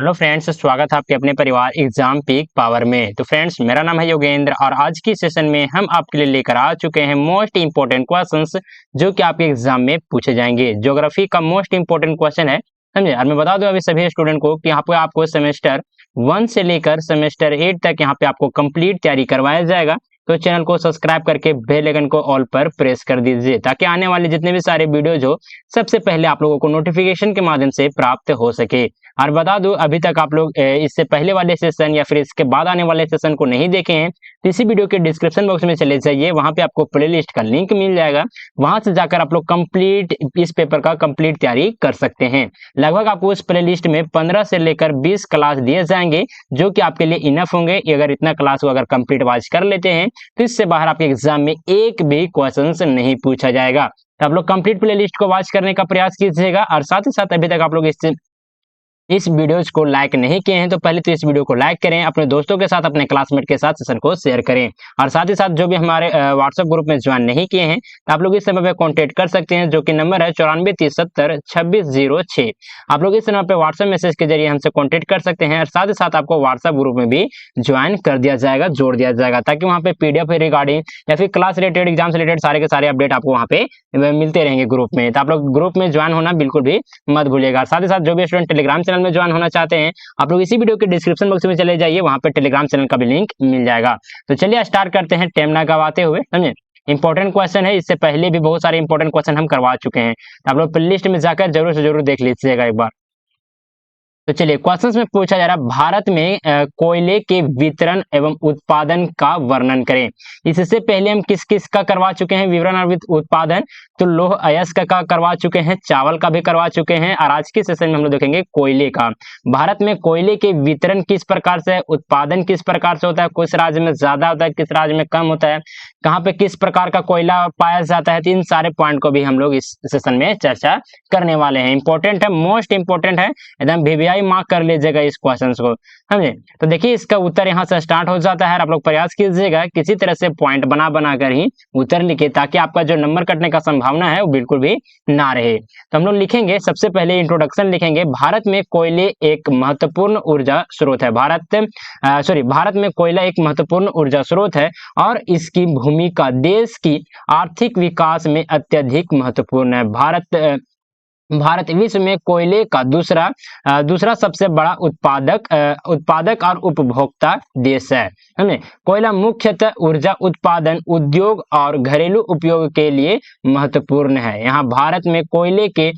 Hello friends, स्वागत है आपके अपने परिवार एग्जाम पीक पावर में। तो फ्रेंड्स, मेरा नाम है योगेंद्र और आज की सेशन में हम आपके लिए लेकर आ चुके हैं मोस्ट इंपोर्टेंट क्वेश्चंस जो कि आपके एग्जाम में पूछे जाएंगे। ज्योग्राफी का मोस्ट इंपोर्टेंट क्वेश्चन है, समझे। और मैं बता दूं अभी सभी स्टूडेंट को कि यहाँ पे आपको सेमेस्टर 1 से लेकर सेमेस्टर 8 तक यहाँ पे आपको कंप्लीट तैयारी करवाया जाएगा। तो चैनल को सब्सक्राइब करके बेल आइकन को ऑल पर प्रेस कर दीजिए ताकि आने वाले जितने भी सारे वीडियोज हो सबसे पहले आप लोगों को नोटिफिकेशन के माध्यम से प्राप्त हो सके। और बता दूं, अभी तक आप लोग इससे पहले वाले सेशन या फिर इसके बाद आने वाले सेशन को नहीं देखे हैं तो इसी वीडियो के डिस्क्रिप्शन बॉक्स में चले जाइए, वहां पे आपको प्लेलिस्ट का लिंक मिल जाएगा। वहां से जाकर आप लोग कंप्लीट इस पेपर का कंप्लीट तैयारी कर सकते हैं। लगभग आपको उस प्लेलिस्ट में 15 से लेकर 20 क्लास दिए जाएंगे जो कि आपके लिए इनफ होंगे। अगर इतना क्लास को अगर कंप्लीट वाच कर लेते हैं तो इससे बाहर आपके एग्जाम में एक भी क्वेश्चन नहीं पूछा जाएगा। तो आप लोग कंप्लीट प्लेलिस्ट को वॉच करने का प्रयास कीजिएगा। और साथ ही साथ अभी तक आप लोग इस वीडियोज को लाइक नहीं किए हैं तो पहले तो इस वीडियो को लाइक करें, अपने दोस्तों के साथ, अपने क्लासमेट के साथ सेशन को शेयर करें। और साथ ही साथ जो भी हमारे व्हाट्सएप ग्रुप में ज्वाइन नहीं किए हैं तो आप लोग इस समय पे कांटेक्ट कर सकते हैं, जो कि नंबर है 9430702606। आप लोग इस नंबर पे व्हाट्सएप मैसेज के जरिए हमसे कॉन्टेक्ट कर सकते हैं। और साथ ही साथ आपको व्हाट्सएप ग्रुप में भी ज्वाइन कर दिया जाएगा, जोड़ दिया जाएगा, ताकि वहाँ पे पीडीएफ रिगार्डिंग या फिर क्लास रिलेटेड, एग्जाम से रिलेटेड सारे के सारे अपडेट आपको वहाँ पे मिलते रहेंगे ग्रुप में। तो आप लोग ग्रुप में ज्वाइन होना बिल्कुल भी मत भूलिएगा। साथ ही साथ जो भी स्टूडेंट टेलीग्राम चैनल में ज्वाइन होना चाहते हैं आप लोग इसी वीडियो के डिस्क्रिप्शन बॉक्स में चले जाइए, वहां पे टेलीग्राम चैनल का भी लिंक मिल जाएगा। तो चलिए स्टार्ट करते हैं टाइम ना गवाते हुए, समझे। इंपॉर्टेंट क्वेश्चन है, इससे पहले भी बहुत सारे इंपॉर्टेंट क्वेश्चन हम करवा चुके हैं, तो आप लोग प्लेलिस्ट में जाकर जरूर से जरूर देख लीजिएगा एक बार। तो चलिए क्वेश्चन में पूछा जा रहा है, भारत में कोयले के वितरण एवं उत्पादन का वर्णन करें। इससे पहले हम किस किस का करवा चुके हैं विवरण और उत्पादन? तो लौह अयस्क का करवा चुके हैं, चावल का भी करवा चुके हैं, और आज के सेशन में हम लोग देखेंगे कोयले का। भारत में कोयले के वितरण किस प्रकार से, उत्पादन किस प्रकार से होता है, किस राज्य में ज्यादा होता है, किस राज्य में कम होता है, कहाँ पे किस प्रकार का कोयला पाया जाता है। तो इन सारे पॉइंट को भी हम लोग इस सेशन में चर्चा करने वाले हैं। इंपॉर्टेंट है, मोस्ट इंपॉर्टेंट है, एकदम वीवीआई मार्क कर लीजिएगा इस क्वेश्चन को, समझे। तो देखिए इसका उत्तर यहाँ से स्टार्ट हो जाता है। आप लोग प्रयास कीजिएगा किसी तरह से पॉइंट बना बना कर ही उत्तर लिखे, ताकि आपका जो नंबर कटने का संभावना है वो बिल्कुल भी ना रहे। तो हम लोग लिखेंगे, सबसे पहले इंट्रोडक्शन लिखेंगे। भारत में कोयले एक महत्वपूर्ण ऊर्जा स्रोत है। भारत में कोयला एक महत्वपूर्ण ऊर्जा स्रोत है और इसकी भूमिका देश की आर्थिक विकास में अत्यधिक महत्वपूर्ण है। भारत विश्व में कोयले का दूसरा सबसे बड़ा उत्पादक और उपभोक्ता देश है। हमें कोयला मुख्यतः ऊर्जा उत्पादन, उद्योग और घरेलू उपयोग के लिए महत्वपूर्ण है। यहाँ भारत में कोयले के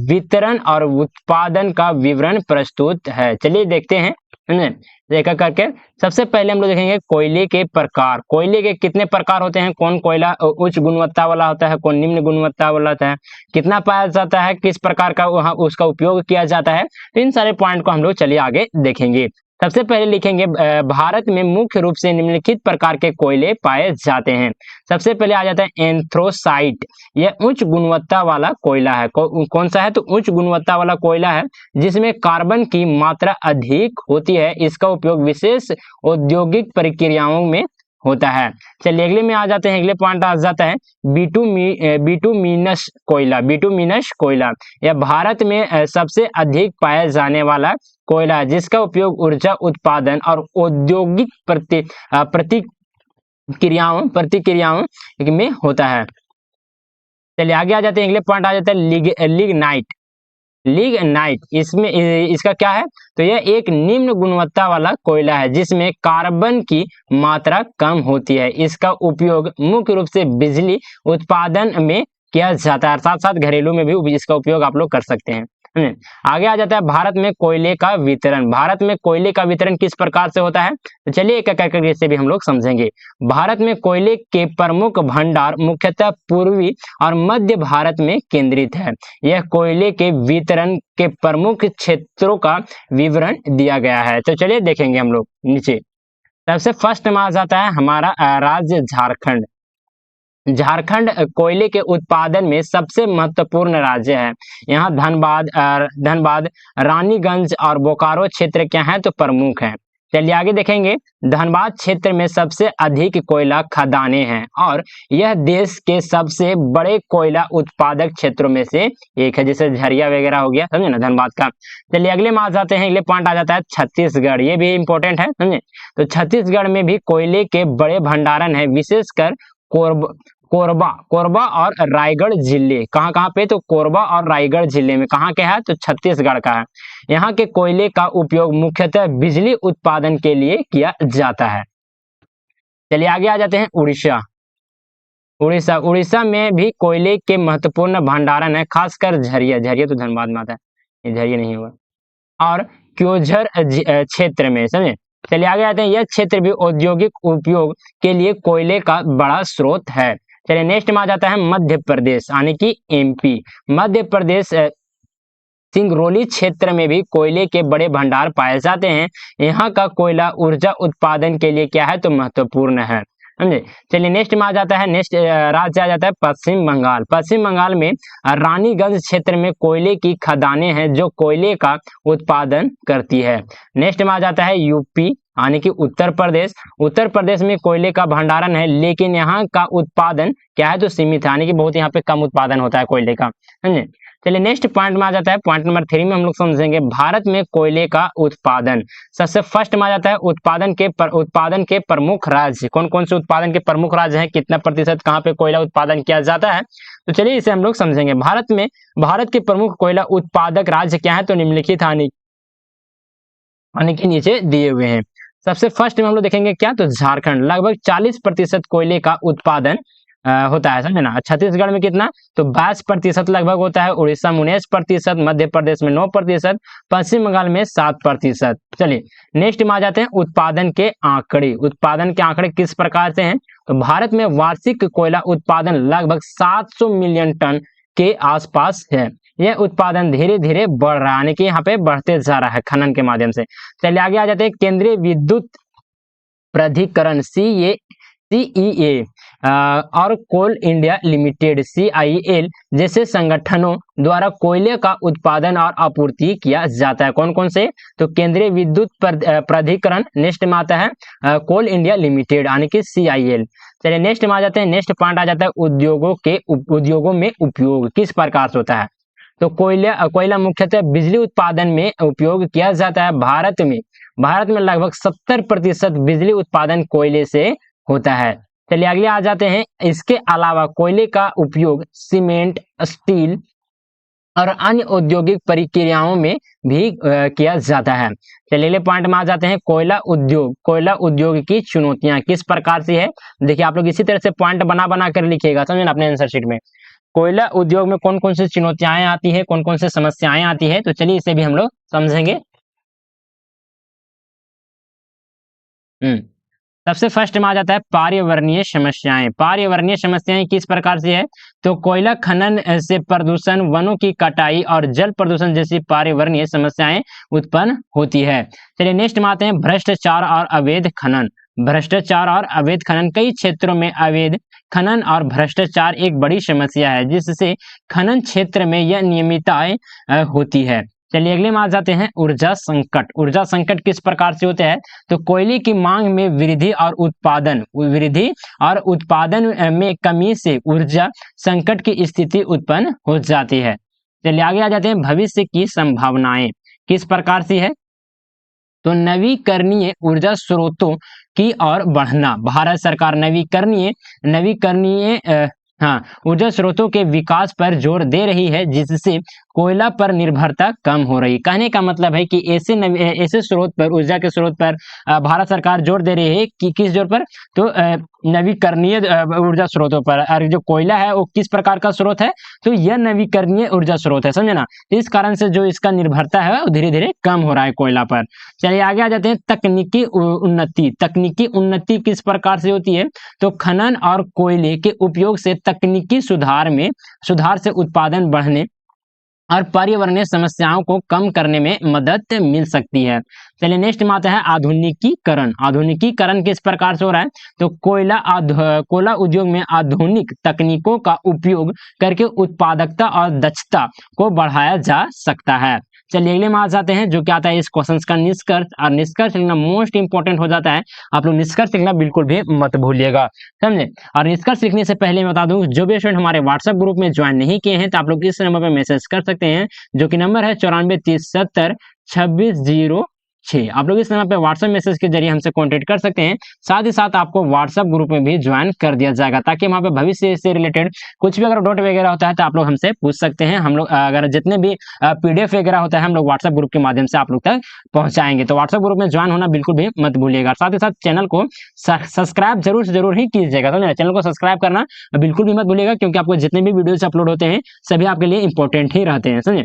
वितरण और उत्पादन का विवरण प्रस्तुत है। चलिए देखते हैं, देखा करके। सबसे पहले हम लोग देखेंगे कोयले के प्रकार। कोयले के कितने प्रकार होते हैं, कौन कोयला उच्च गुणवत्ता वाला होता है, कौन निम्न गुणवत्ता वाला होता है, कितना पाया जाता है, किस प्रकार का वहाँ उसका उपयोग किया जाता है। तो इन सारे पॉइंट को हम लोग चलिए आगे देखेंगे। सबसे पहले लिखेंगे भारत में मुख्य रूप से निम्नलिखित प्रकार के कोयले पाए जाते हैं। सबसे पहले आ जाता है एंथ्रोसाइट। यह उच्च गुणवत्ता वाला कोयला है। कौन सा है? तो उच्च गुणवत्ता वाला कोयला है जिसमें कार्बन की मात्रा अधिक होती है। इसका उपयोग विशेष औद्योगिक प्रक्रियाओं में होता है। चलिए अगले में आ जाते हैं, अगले पॉइंट आ जाता है बिटुमिनस कोयला। यह भारत में सबसे अधिक पाया जाने वाला कोयला है जिसका उपयोग ऊर्जा उत्पादन और औद्योगिक प्रतिक्रियाओं में होता है। चलिए आगे आ जाते हैं, अगले पॉइंट आ जाता है लिग्नाइट। इसका क्या है? तो यह एक निम्न गुणवत्ता वाला कोयला है जिसमें कार्बन की मात्रा कम होती है। इसका उपयोग मुख्य रूप से बिजली उत्पादन में किया जाता है, साथ साथ घरेलू में भी इसका उपयोग आप लोग कर सकते हैं। आगे आ जाता है भारत में कोयले का वितरण। भारत में कोयले का वितरण किस प्रकार से होता है? तो चलिए एक एक करके इसे भी हम लोग समझेंगे। भारत में कोयले के प्रमुख भंडार मुख्यतः पूर्वी और मध्य भारत में केंद्रित है। यह कोयले के वितरण के प्रमुख क्षेत्रों का विवरण दिया गया है। तो चलिए देखेंगे हम लोग नीचे। सबसे फर्स्ट में आ जाता है हमारा राज्य झारखंड। झारखंड कोयले के उत्पादन में सबसे महत्वपूर्ण राज्य है। यहाँ धनबाद, रानीगंज और बोकारो क्षेत्र क्या है? तो प्रमुख है। चलिए आगे देखेंगे, धनबाद क्षेत्र में सबसे अधिक कोयला खदानें हैं और यह देश के सबसे बड़े कोयला उत्पादक क्षेत्रों में से एक है, जैसे झरिया वगैरह हो गया, समझे ना, धनबाद का। चलिए अगले में आ जाते हैं, अगले पॉइंट आ जाता है छत्तीसगढ़, ये भी इंपॉर्टेंट है, समझे। तो छत्तीसगढ़ में भी कोयले के बड़े भंडारण है, विशेषकर कोरबा और रायगढ़ जिले। कहाँ कहाँ पे, तो कोरबा और रायगढ़ जिले में, कहाँ के है, तो छत्तीसगढ़ का है। यहाँ के कोयले का उपयोग मुख्यतः बिजली उत्पादन के लिए किया जाता है। चलिए आगे आ जाते हैं, उड़ीसा में भी कोयले के महत्वपूर्ण भंडारण है, खासकर झरिया तो धनबाद में आता है, ये झरिया नहीं होगा, और क्योंझर क्षेत्र में, समझे। चलिए आगे आते हैं, यह क्षेत्र भी औद्योगिक उपयोग के लिए कोयले का बड़ा स्रोत है। चलिए नेक्स्ट में आ जाता है मध्य प्रदेश, यानी कि एमपी। मध्य प्रदेश सिंगरौली क्षेत्र में भी कोयले के बड़े भंडार पाए जाते हैं। यहाँ का कोयला ऊर्जा उत्पादन के लिए क्या है, तो महत्वपूर्ण है, समझे। चलिए नेक्स्ट में आ जाता है, नेक्स्ट राज्य आ जाता है पश्चिम बंगाल। पश्चिम बंगाल में रानीगंज क्षेत्र में कोयले की खदानें हैं जो कोयले का उत्पादन करती है। नेक्स्ट में आ जाता है यूपी, यानी कि उत्तर प्रदेश। उत्तर प्रदेश में कोयले का भंडारण है, लेकिन यहाँ का उत्पादन क्या है, तो सीमित है, यानी कि बहुत यहाँ पे कम उत्पादन होता है कोयले का, समझे। चलिए नेक्स्ट पॉइंट में आ जाता है, पॉइंट नंबर 3 में हम लोग समझेंगे भारत में कोयले का उत्पादन। सबसे फर्स्ट में आ जाता है उत्पादन के प्रमुख राज्य। कौन कौन से उत्पादन के प्रमुख राज्य हैं, कितना प्रतिशत कहाँ पे कोयला उत्पादन किया जाता है, तो चलिए इसे हम लोग समझेंगे। भारत के प्रमुख कोयला उत्पादक राज्य क्या है, तो निम्नलिखित यानी कि नीचे दिए हुए हैं। सबसे फर्स्ट में हम लोग देखेंगे क्या, तो झारखंड, लगभग 40% कोयले का उत्पादन होता है, समझे ना। छत्तीसगढ़ में कितना, तो 22% लगभग होता है। उड़ीसा में 19%, मध्य प्रदेश में 9%, पश्चिम बंगाल में 7%। चलिए नेक्स्ट में आ जाते हैं उत्पादन के आंकड़े किस प्रकार से हैं, तो भारत में वार्षिक कोयला उत्पादन लगभग 700 मिलियन टन के आसपास है। यह उत्पादन धीरे धीरे बढ़ रहा है, यानी कि यहाँ पे बढ़ते जा रहा है खनन के माध्यम से। चलिए आगे आ जाते हैं, केंद्रीय विद्युत प्राधिकरण CEA और कोल इंडिया लिमिटेड CIL जैसे संगठनों द्वारा कोयले का उत्पादन और आपूर्ति किया जाता है। कौन कौन से, तो केंद्रीय विद्युत प्राधिकरण, नेक्स्ट में आता है कोल इंडिया लिमिटेड यानी कि CIL। चलिए नेक्स्ट में आ जाते हैं, नेक्स्ट पॉइंट आ जाता है उद्योगों में उपयोग किस प्रकार से होता है, तो कोयला मुख्यतः बिजली उत्पादन में उपयोग किया जाता है। भारत में लगभग 70% बिजली उत्पादन कोयले से होता है। चलिए अगले आ जाते हैं, इसके अलावा कोयले का उपयोग सीमेंट, स्टील और अन्य औद्योगिक प्रक्रियाओं में भी किया जाता है। चलिए अगले पॉइंट में आ जाते हैं, कोयला उद्योग की चुनौतियां किस प्रकार से है। देखिए आप लोग इसी तरह से पॉइंट बना कर लिखिएगा, समझे ना, अपने आंसर शीट में। कोयला उद्योग में कौन कौन सी चुनौतियां आती है, कौन कौन सी समस्याएं आती है, तो चलिए इसे भी हम लोग समझेंगे। सबसे फर्स्ट में आ जाता है पर्यावरणीय समस्याएं किस प्रकार से है, तो कोयला खनन से प्रदूषण, वनों की कटाई और जल प्रदूषण जैसी पर्यावरणीय समस्याएं उत्पन्न होती है। चलिए नेक्स्ट में आते हैं, भ्रष्टाचार और अवैध खनन। कई क्षेत्रों में अवैध खनन और भ्रष्टाचार एक बड़ी समस्या है, जिससे खनन क्षेत्र में यह नियमितताएं होती है। चलिए अगले में आ जाते हैं, ऊर्जा संकट किस प्रकार से होता है, तो कोयले की मांग में वृद्धि और उत्पादन में कमी से ऊर्जा संकट की स्थिति उत्पन्न हो जाती है। चलिए आगे आ जाते हैं, भविष्य की संभावनाएं किस प्रकार से है, तो नवीकरणीय ऊर्जा स्रोतों की ओर बढ़ना। भारत सरकार नवीकरणीय ऊर्जा स्रोतों के विकास पर जोर दे रही है, जिससे कोयला पर निर्भरता कम हो रही। कहने का मतलब है कि ऐसे स्रोत पर, ऊर्जा के स्रोत पर भारत सरकार जोर दे रही है कि किस जोर पर, तो नवीकरणीय ऊर्जा स्रोतों पर। और जो कोयला है वो किस प्रकार का स्रोत है, तो यह नवीकरणीय ऊर्जा स्रोत है, समझे ना। इस कारण से जो इसका निर्भरता है वो धीरे धीरे कम हो रहा है कोयला पर। चलिए आगे आ जाते हैं, तकनीकी उन्नति किस प्रकार से होती है, तो खनन और कोयले के उपयोग से तकनीकी सुधार से उत्पादन बढ़ने और पर्यावरणीय समस्याओं को कम करने में मदद मिल सकती है। चलिए नेक्स्ट में आता है, आधुनिकीकरण किस प्रकार से हो रहा है, तो कोयला उद्योग में आधुनिक तकनीकों का उपयोग करके उत्पादकता और दक्षता को बढ़ाया जा सकता है। चलिए अगले में आ जाते हैं, जो क्या आता है इस क्वेश्चन का निष्कर्ष। और निष्कर्ष लिखना मोस्ट इंपॉर्टेंट हो जाता है, आप लोग निष्कर्ष लिखना बिल्कुल भी मत भूलिएगा, समझे। और निष्कर्ष लिखने से पहले मैं बता दूं, जो भी स्टूडेंट हमारे व्हाट्सएप ग्रुप में ज्वाइन नहीं किए हैं तो आप लोग इस नंबर पर मैसेज कर सकते हैं, जो कि नंबर है 9430702606। आप लोग इस नंबर पे व्हाट्सएप मैसेज के जरिए हमसे कांटेक्ट कर सकते हैं। साथ ही साथ आपको व्हाट्सएप ग्रुप में भी ज्वाइन कर दिया जाएगा, ताकि वहाँ पे भविष्य से रिलेटेड कुछ भी अगर डाउट वगैरह होता है तो आप लोग हमसे पूछ सकते हैं। हम लोग अगर जितने भी पीडीएफ वगैरह होता है हम लोग व्हाट्सएप ग्रुप के माध्यम से आप लोग तक पहुंचाएंगे। तो व्हाट्सएप ग्रुप में ज्वाइन होना बिल्कुल भी मत भूलिएगा। साथ ही साथ चैनल को सब्सक्राइब जरूर से जरूर ही कीजिएगा, समझे। चैनल को सब्सक्राइब करना बिल्कुल भी मत भूलिएगा, क्योंकि आपको जितने भी वीडियोस अपलोड होते हैं सभी आपके लिए इंपॉर्टेंट ही रहते हैं, समझे।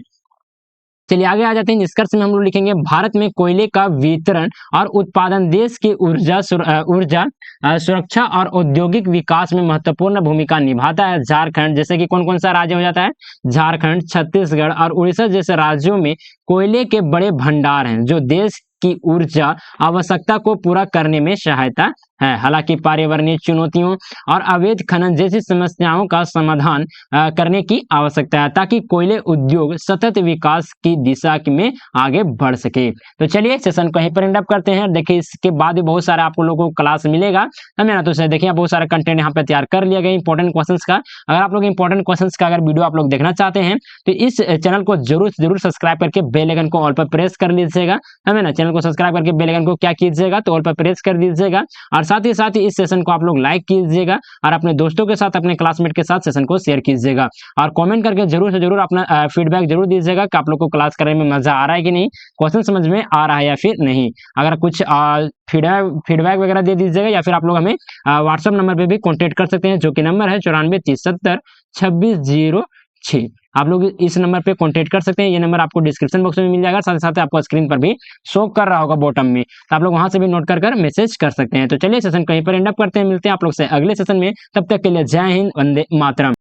चलिए आगे आ जाते हैं। निष्कर्ष में हम लोग लिखेंगे, भारत में कोयले का वितरण और उत्पादन देश की ऊर्जा सुरक्षा और औद्योगिक विकास में महत्वपूर्ण भूमिका निभाता है। झारखंड, जैसे कि कौन कौन सा राज्य हो जाता है, झारखंड, छत्तीसगढ़ और उड़ीसा जैसे राज्यों में कोयले के बड़े भंडार हैं, जो देश की ऊर्जा आवश्यकता को पूरा करने में सहायता है। हालांकि पर्यावरणीय चुनौतियों और अवैध खनन जैसी समस्याओं का समाधान करने की आवश्यकता है, ताकि कोयले उद्योग सतत विकास की दिशा में आगे बढ़ सके। तो चलिए सेशन को यहीं पर एंड अप करते हैं। देखिए इसके बाद भी बहुत सारा आप लोगों को क्लास मिलेगा, हमें ना। तो देखिए बहुत सारा कंटेंट यहाँ पे तैयार कर लिया गया इंपॉर्टेंट क्वेश्चंस का। अगर आप लोग इंपॉर्टेंट क्वेश्चंस का अगर वीडियो आप लोग देखना चाहते हैं तो इस चैनल को जरूर सब्सक्राइब करके बेल आइकन को ऑल पर प्रेस कर लीजिएगा, हमें ना। चैनल को सब्सक्राइब करके बेल आइकन को क्या कीजिएगा, तो ऑल पर प्रेस कर दीजिएगा। और साथ ही इस सेशन को आप लोग लाइक कीजिएगा और अपने दोस्तों के साथ, अपने क्लासमेट के साथ सेशन को शेयर कीजिएगा। और कमेंट करके जरूर से जरूर अपना फीडबैक जरूर दीजिएगा कि आप लोग को क्लास करने में मजा आ रहा है कि नहीं, क्वेश्चन समझ में आ रहा है या फिर नहीं। अगर कुछ फीडबैक वगैरह दे दीजिएगा, या फिर आप लोग हमें व्हाट्सएप नंबर पे भी कॉन्टेक्ट कर सकते हैं, जो कि नंबर है 9430702606। आप लोग इस नंबर पे कांटेक्ट कर सकते हैं। ये नंबर आपको डिस्क्रिप्शन बॉक्स में मिल जाएगा, साथ ही साथ आपको स्क्रीन पर भी शो कर रहा होगा बॉटम में, तो आप लोग वहां से भी नोट कर मैसेज कर सकते हैं। तो चलिए सेशन कहीं पर एंड अप करते हैं, मिलते हैं आप लोग से अगले सेशन में। तब तक के लिए जय हिंद, वंदे मातरम।